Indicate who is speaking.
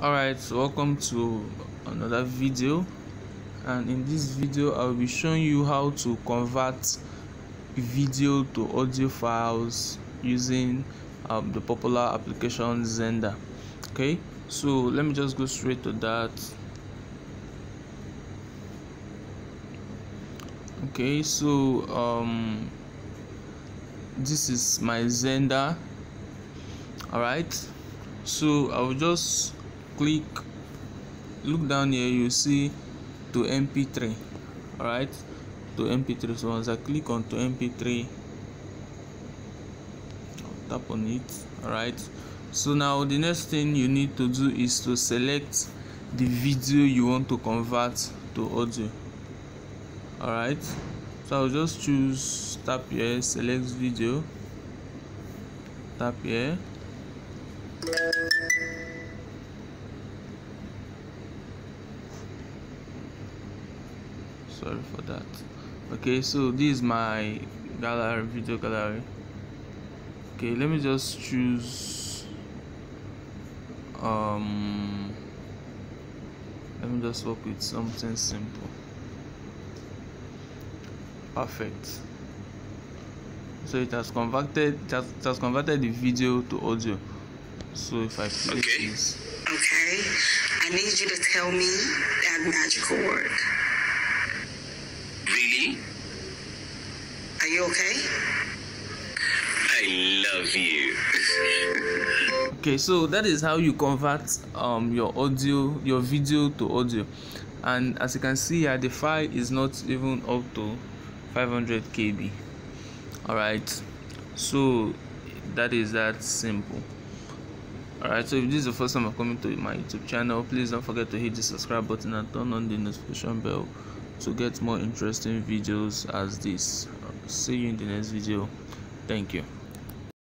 Speaker 1: Alright, so welcome to another video, and in this video I'll be showing you how to convert video to audio files using the popular application Xender. Okay, so let me just go straight to that. Okay, so this is my Xender. Alright, so I will just look down here, you see to mp3. Alright, to mp3. So once I click on to mp3, I'll tap on it. Alright, so now the next thing you need to do is to select the video you want to convert to audio. Alright, so I'll just choose, tap here, select video, tap here. Sorry for that. Okay, so this is my gallery, video gallery. Okay, let me just choose let me just work with something simple. Perfect. So it has converted the video to audio. So if I play this,
Speaker 2: okay, I need you to tell me that magical word.
Speaker 3: Really?
Speaker 2: Are you okay?
Speaker 3: I love you.
Speaker 1: okay, so that is how you convert your video to audio. And as you can see here, the file is not even up to 500 KB. Alright, so that is that simple. Alright, so if this is the first time I'm coming to my YouTube channel, please don't forget to hit the subscribe button and turn on the notification bell to get more interesting videos as this. See you in the next video. Thank you.